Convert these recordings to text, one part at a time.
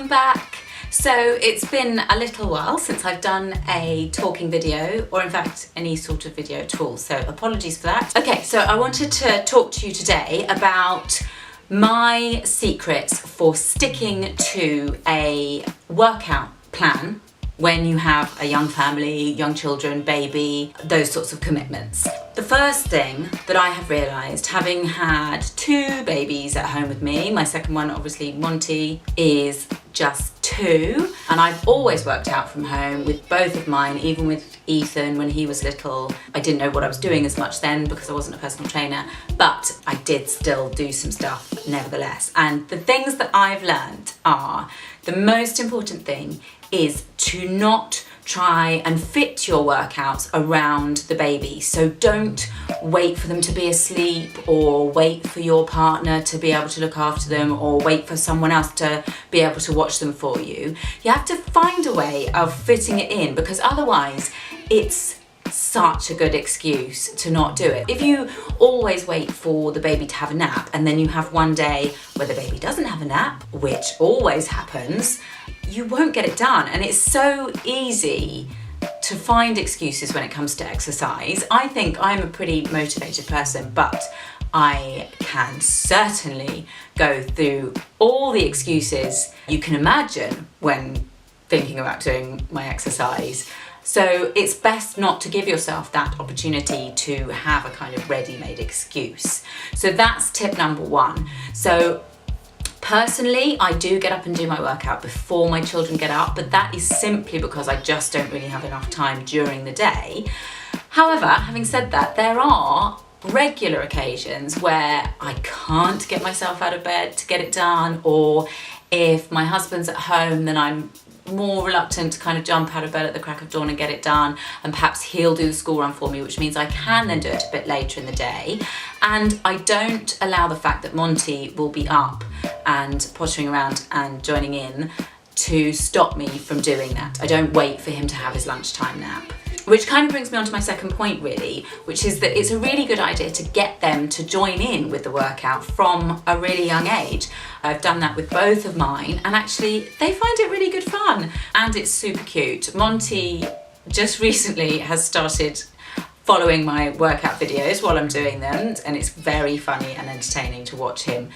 I'm back. So it's been a little while since I've done a talking video, or in fact any sort of video at all, so apologies for that. Okay, so I wanted to talk to you today about my secrets for sticking to a workout plan when you have a young family, young children, baby, those sorts of commitments. The first thing that I have realised, having had 2 babies at home with me, my second one, obviously Monty, is just 2, and I've always worked out from home with both of mine, even with Ethan when he was little. I didn't know what I was doing as much then because I wasn't a personal trainer, but I did still do some stuff nevertheless. And the things that I've learned are, the most important thing is to not try and fit your workouts around the baby. So don't wait for them to be asleep, or wait for your partner to be able to look after them, or wait for someone else to be able to watch them for you. You have to find a way of fitting it in, because otherwise it's such a good excuse to not do it. If you always wait for the baby to have a nap, and then you have one day where the baby doesn't have a nap, which always happens, you won't get it done. And it's so easy to find excuses when it comes to exercise. I think I'm a pretty motivated person, but I can certainly go through all the excuses you can imagine when thinking about doing my exercise. So it's best not to give yourself that opportunity to have a kind of ready-made excuse. So that's tip number 1. So personally, I do get up and do my workout before my children get up, but that is simply because I just don't really have enough time during the day. However, having said that, there are regular occasions where I can't get myself out of bed to get it done, or if my husband's at home, then I'm more reluctant to kind of jump out of bed at the crack of dawn and get it done, and perhaps he'll do the school run for me, which means I can then do it a bit later in the day. And I don't allow the fact that Monty will be up and pottering around and joining in to stop me from doing that. I don't wait for him to have his lunchtime nap. Which kind of brings me on to my second point really, which is that it's a really good idea to get them to join in with the workout from a really young age. I've done that with both of mine, and actually they find it really good fun, and it's super cute. Monty just recently has started following my workout videos while I'm doing them, and it's very funny and entertaining to watch him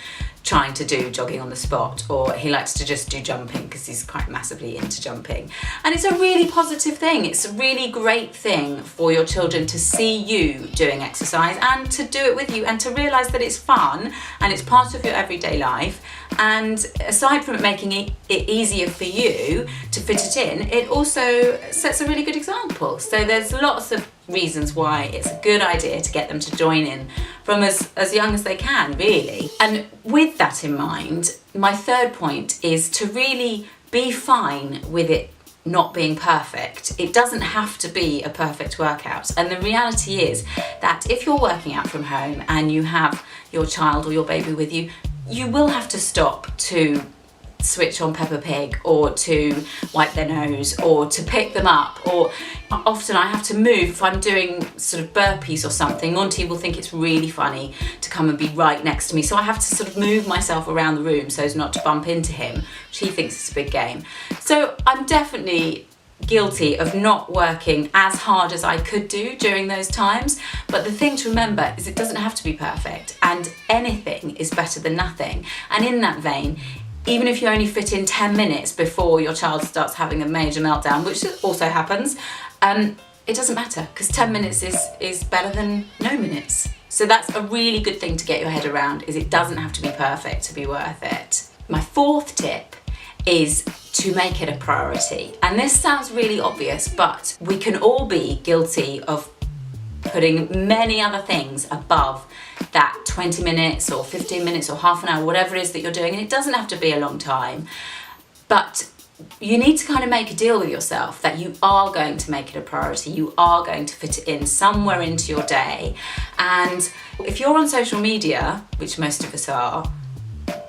trying to do jogging on the spot, or he likes to just do jumping because he's quite massively into jumping. And it's a really positive thing. It's a really great thing for your children to see you doing exercise and to do it with you, and to realise that it's fun and it's part of your everyday life. And aside from it making it easier for you to fit it in, it also sets a really good example. So there's lots of reasons why it's a good idea to get them to join in from as young as they can, really. And with that in mind, my third point is to really be fine with it not being perfect. It doesn't have to be a perfect workout. And the reality is that if you're working out from home and you have your child or your baby with you, you will have to stop to switch on Peppa Pig, or to wipe their nose, or to pick them up, or often I have to move if I'm doing sort of burpees or something. Monty will think it's really funny to come and be right next to me, so I have to sort of move myself around the room so as not to bump into him, which he thinks is a big game. So I'm definitely guilty of not working as hard as I could do during those times, but the thing to remember is it doesn't have to be perfect, and anything is better than nothing. And in that vein, even if you only fit in 10 minutes before your child starts having a major meltdown, which also happens, it doesn't matter, because 10 minutes is better than no minutes. So that's a really good thing to get your head around, is it doesn't have to be perfect to be worth it. My fourth tip is to make it a priority. And this sounds really obvious, but we can all be guilty of putting many other things above that 20 minutes or 15 minutes or half an hour, whatever it is that you're doing. And it doesn't have to be a long time, but you need to kind of make a deal with yourself that you are going to make it a priority. You are going to fit it in somewhere into your day. And if you're on social media, which most of us are,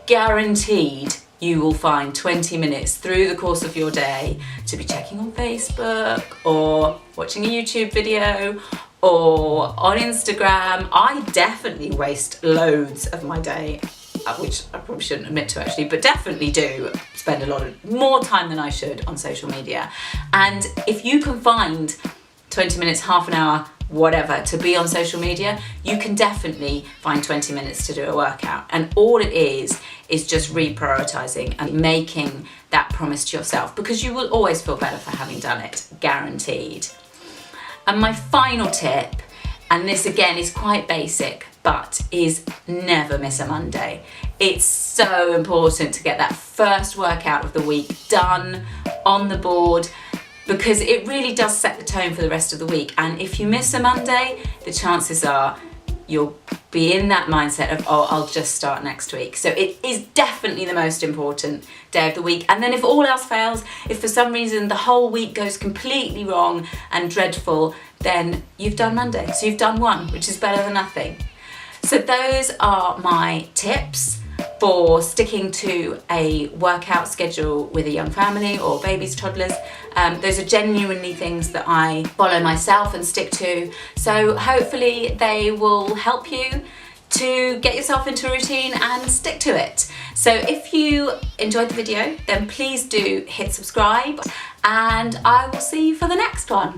guaranteed you will find 20 minutes through the course of your day to be checking on Facebook, or watching a YouTube video, or on Instagram. I definitely waste loads of my day which I probably shouldn't admit to actually, but definitely do spend more time than I should on social media. And if you can find 20 minutes, half an hour, whatever, to be on social media, you can definitely find 20 minutes to do a workout. And all it is just reprioritizing and making that promise to yourself, because you will always feel better for having done it, guaranteed. And my final tip, and this again is quite basic, but is never miss a Monday. It's so important to get that first workout of the week done on the board, because it really does set the tone for the rest of the week. And if you miss a Monday, the chances are you'll be in that mindset of, oh, I'll just start next week. So it is definitely the most important day of the week. And then if all else fails, if for some reason the whole week goes completely wrong and dreadful, then you've done Monday. So you've done one, which is better than nothing. So those are my tips for sticking to a workout schedule with a young family or babies, toddlers. Those are genuinely things that I follow myself and stick to. So hopefully they will help you to get yourself into a routine and stick to it. So if you enjoyed the video, then please do hit subscribe, and I will see you for the next one.